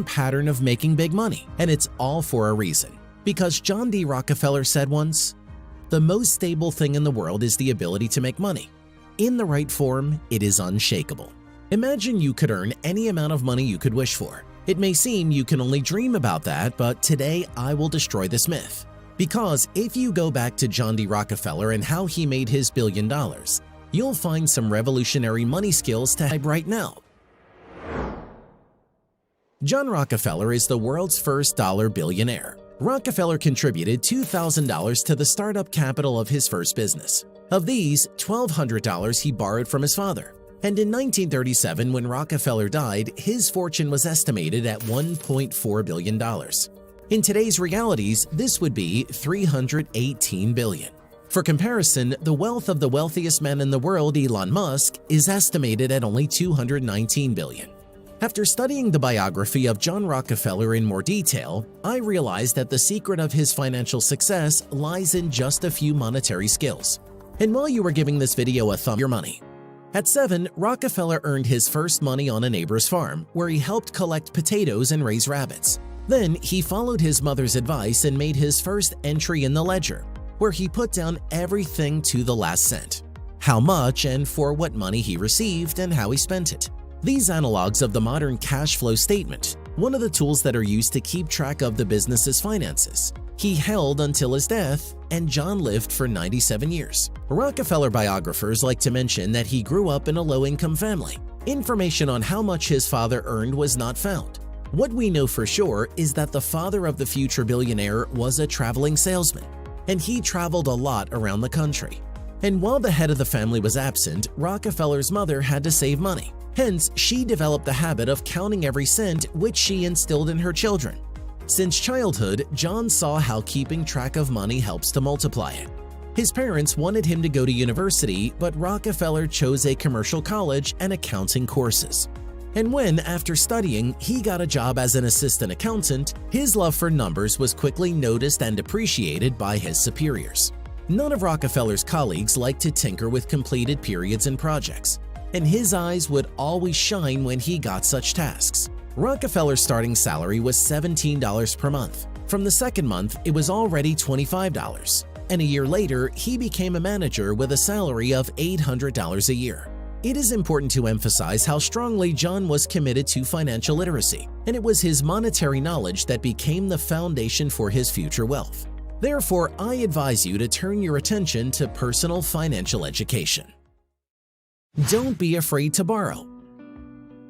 pattern of making big money, and it's all for a reason. Because John D. Rockefeller said once, "The most stable thing in the world is the ability to make money. In the right form, it is unshakable." Imagine you could earn any amount of money you could wish for. It may seem you can only dream about that, but today I will destroy this myth. Because if you go back to John D. Rockefeller and how he made his $1 billion, you'll find some revolutionary money skills to have right now. John Rockefeller is the world's first dollar billionaire. Rockefeller contributed $2,000 to the startup capital of his first business. Of these, $1,200 he borrowed from his father. And in 1937, when Rockefeller died, his fortune was estimated at $1.4 billion. In today's realities, this would be $318 billion. For comparison, the wealth of the wealthiest man in the world, Elon Musk, is estimated at only $219 billion. After studying the biography of John Rockefeller in more detail, I realized that the secret of his financial success lies in just a few monetary skills. And while you were giving this video a thumb, your money. At 7, Rockefeller earned his first money on a neighbor's farm, where he helped collect potatoes and raise rabbits. Then he followed his mother's advice and made his first entry in the ledger, where he put down everything to the last cent, how much and for what money he received and how he spent it. These analogs of the modern cash flow statement, one of the tools that are used to keep track of the business's finances. He held until his death, and John lived for 97 years. Rockefeller biographers like to mention that he grew up in a low-income family. Information on how much his father earned was not found. What we know for sure is that the father of the future billionaire was a traveling salesman, and he traveled a lot around the country. And while the head of the family was absent, Rockefeller's mother had to save money. Hence, she developed the habit of counting every cent, which she instilled in her children. Since childhood, John saw how keeping track of money helps to multiply it. His parents wanted him to go to university, but Rockefeller chose a commercial college and accounting courses. And when, after studying, he got a job as an assistant accountant, his love for numbers was quickly noticed and appreciated by his superiors. None of Rockefeller's colleagues liked to tinker with completed periods and projects, and his eyes would always shine when he got such tasks. Rockefeller's starting salary was $17 per month. From the second month, it was already $25, and a year later, he became a manager with a salary of $800 a year. It is important to emphasize how strongly John was committed to financial literacy, and it was his monetary knowledge that became the foundation for his future wealth. Therefore, I advise you to turn your attention to personal financial education. Don't be afraid to borrow.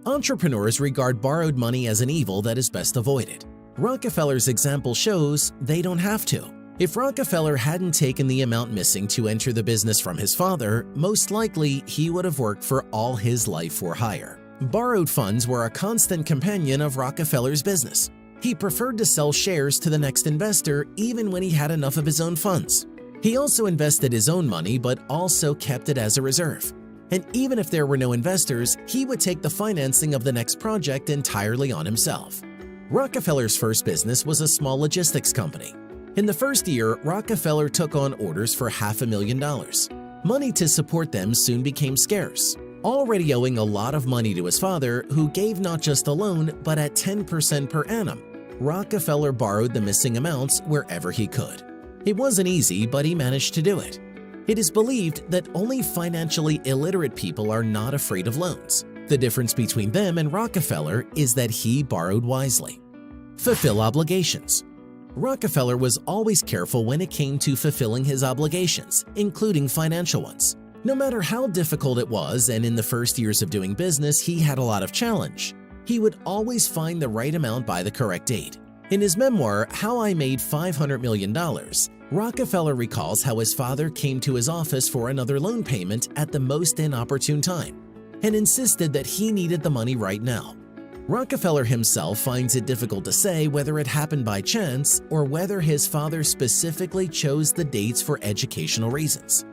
Entrepreneurs regard borrowed money as an evil that is best avoided. Rockefeller's example shows they don't have to. If Rockefeller hadn't taken the amount missing to enter the business from his father, most likely he would have worked for all his life or higher. Borrowed funds were a constant companion of Rockefeller's business. He preferred to sell shares to the next investor even when he had enough of his own funds. He also invested his own money but also kept it as a reserve. And even if there were no investors, he would take the financing of the next project entirely on himself. Rockefeller's first business was a small logistics company. In the first year, Rockefeller took on orders for $500,000. Money to support them soon became scarce. Already owing a lot of money to his father, who gave not just a loan but at 10% per annum, Rockefeller borrowed the missing amounts wherever he could. It wasn't easy, but he managed to do it. It is believed that only financially illiterate people are not afraid of loans. The difference between them and Rockefeller is that he borrowed wisely. Fulfill obligations. Rockefeller was always careful when it came to fulfilling his obligations, including financial ones. No matter how difficult it was, and in the first years of doing business he had a lot of challenge, he would always find the right amount by the correct date. In his memoir, How I Made $500 Million, Rockefeller recalls how his father came to his office for another loan payment at the most inopportune time and insisted that he needed the money right now. Rockefeller himself finds it difficult to say whether it happened by chance or whether his father specifically chose the dates for educational reasons.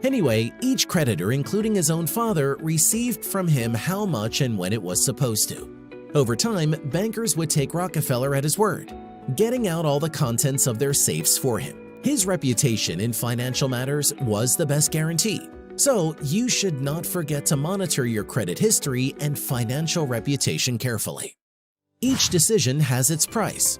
Anyway, each creditor, including his own father, received from him how much and when it was supposed to. Over time, bankers would take Rockefeller at his word, getting out all the contents of their safes for him. His reputation in financial matters was the best guarantee, so you should not forget to monitor your credit history and financial reputation carefully. Each decision has its price.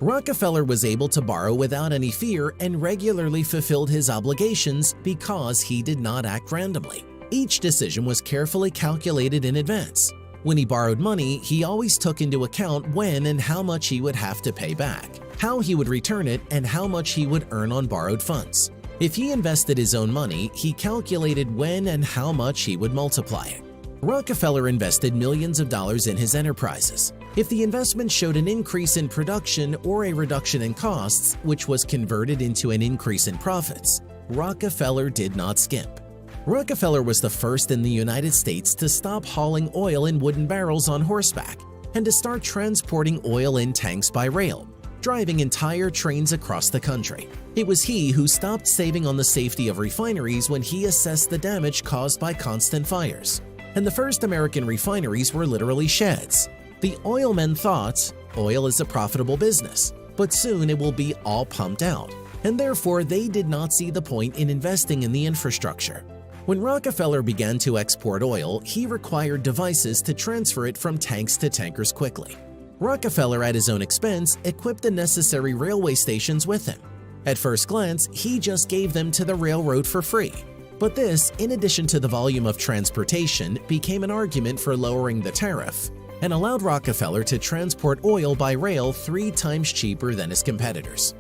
Rockefeller was able to borrow without any fear and regularly fulfilled his obligations because he did not act randomly. Each decision was carefully calculated in advance. When he borrowed money, he always took into account when and how much he would have to pay back, how he would return it, and how much he would earn on borrowed funds. If he invested his own money, he calculated when and how much he would multiply it. Rockefeller invested millions of dollars in his enterprises. If the investment showed an increase in production or a reduction in costs, which was converted into an increase in profits, Rockefeller did not skimp. Rockefeller was the first in the United States to stop hauling oil in wooden barrels on horseback and to start transporting oil in tanks by rail, driving entire trains across the country. It was he who stopped saving on the safety of refineries when he assessed the damage caused by constant fires. And the first American refineries were literally sheds. The oilmen thought, oil is a profitable business, but soon it will be all pumped out, and therefore they did not see the point in investing in the infrastructure. When Rockefeller began to export oil, he required devices to transfer it from tanks to tankers quickly. Rockefeller, at his own expense, equipped the necessary railway stations with him. At first glance, he just gave them to the railroad for free. But this, in addition to the volume of transportation, became an argument for lowering the tariff and allowed Rockefeller to transport oil by rail 3 times cheaper than his competitors.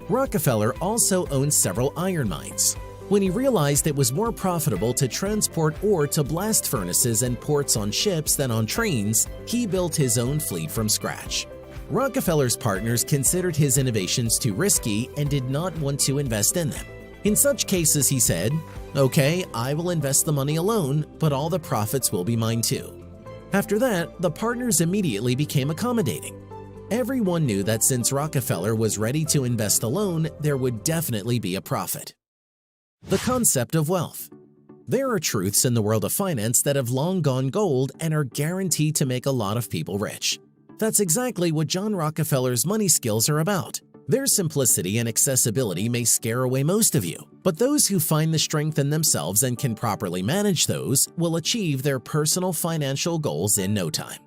Rockefeller also owned several iron mines. When he realized it was more profitable to transport ore to blast furnaces and ports on ships than on trains, he built his own fleet from scratch. Rockefeller's partners considered his innovations too risky and did not want to invest in them. In such cases, he said, "Okay, I will invest the money alone, but all the profits will be mine too." After that, the partners immediately became accommodating. Everyone knew that since Rockefeller was ready to invest alone, there would definitely be a profit. The concept of wealth. There are truths in the world of finance that have long gone gold and are guaranteed to make a lot of people rich. That's exactly what John Rockefeller's money skills are about. Their simplicity and accessibility may scare away most of you, but those who find the strength in themselves and can properly manage those will achieve their personal financial goals in no time.